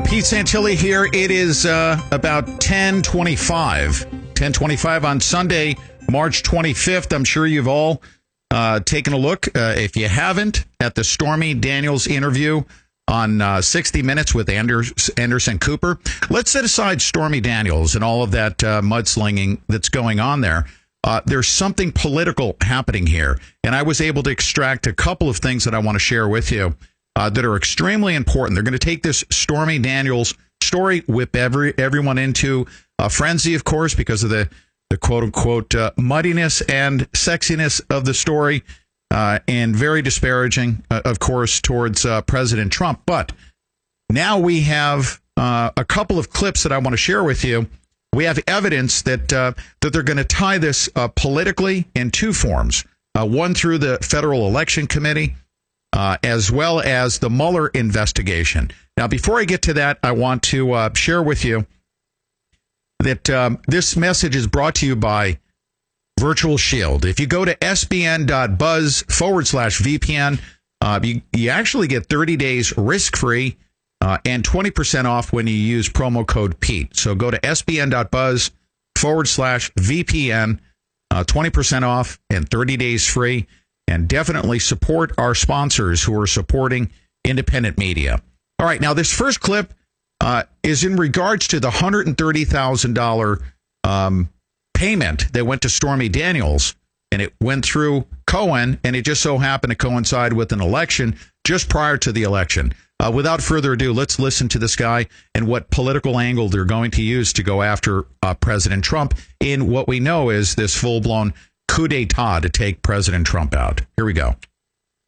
Pete Santilli here. It is about 10:25 on Sunday, March 25th. I'm sure you've all taken a look, if you haven't, at the Stormy Daniels interview on 60 Minutes with Anderson Cooper. Let's set aside Stormy Daniels and all of that mudslinging that's going on there. There's something political happening here, and I was able to extract a couple of things that I want to share with you that are extremely important. They're going to take this Stormy Daniels story, whip everyone into a frenzy, of course, because of the quote-unquote muddiness and sexiness of the story, and very disparaging, of course, towards President Trump. But now we have a couple of clips that I want to share with you. We have evidence that they're going to tie this politically in two forms, one through the Federal Election Committee, as well as the Mueller investigation. Now, before I get to that, I want to share with you that this message is brought to you by Virtual Shield. If you go to sbn.buzz/VPN, you actually get 30 days risk-free and 20% off when you use promo code Pete. So go to sbn.buzz/VPN, 20% off and 30 days free. And definitely support our sponsors who are supporting independent media. All right, now this first clip is in regards to the $130,000 payment that went to Stormy Daniels, and it went through Cohen, and it just so happened to coincide with an election just prior to the election. Without further ado, let's listen to this guy and what political angle they're going to use to go after President Trump in what we know is this full-blown coup d'etat to take President Trump out. Here we go.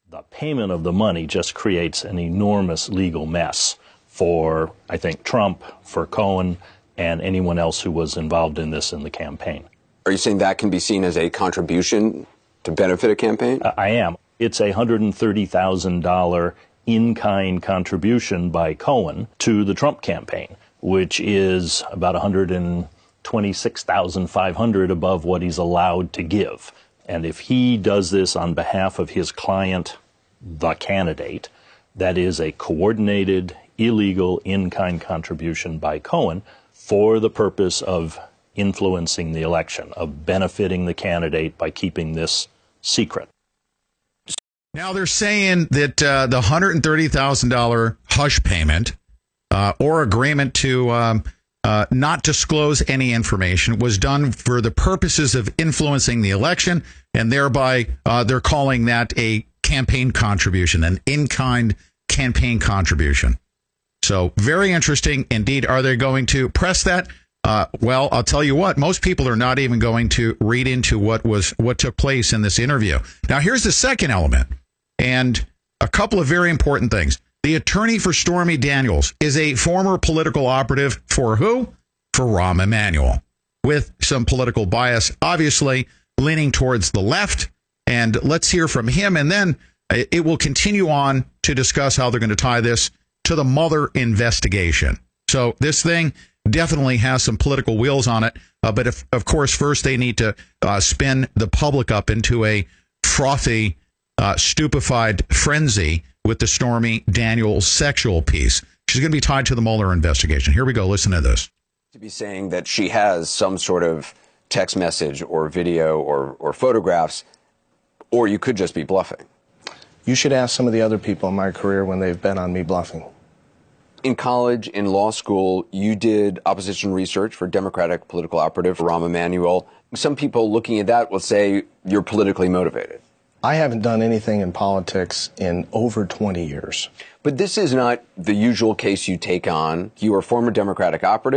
The payment of the money just creates an enormous legal mess for, I think, Trump, for Cohen, and anyone else who was involved in this in the campaign. Are you saying that can be seen as a contribution to benefit a campaign? I am. It's a $130,000 in-kind contribution by Cohen to the Trump campaign, which is about $126,500 above what he's allowed to give. And if he does this on behalf of his client, the candidate, that is a coordinated, illegal, in-kind contribution by Cohen for the purpose of influencing the election, of benefiting the candidate by keeping this secret. Now they're saying that the $130,000 hush payment or agreement to not disclose any information was done for the purposes of influencing the election, and thereby they're calling that a campaign contribution, an in-kind campaign contribution. So very interesting indeed. Are they going to press that? Well, I'll tell you what, most people are not even going to read into what took place in this interview. Now, here's the second element, and a couple of very important things. The attorney for Stormy Daniels is a former political operative for who? For Rahm Emanuel, with some political bias, obviously leaning towards the left. And let's hear from him, and then it will continue on to discuss how they're going to tie this to the Mueller investigation. So this thing definitely has some political wheels on it. But of course, first they need to spin the public up into a frothy, stupefied frenzy with the Stormy Daniels sexual piece. She's going to be tied to the Mueller investigation. Here we go. Listen to this. To be saying that she has some sort of text message or video or photographs, or you could just be bluffing. You should ask some of the other people in my career when they've bet on me bluffing. In college, in law school, you did opposition research for Democratic political operative Rahm Emanuel. Some people looking at that will say you're politically motivated. I haven't done anything in politics in over 20 years. But this is not the usual case you take on. You are a former Democratic operative.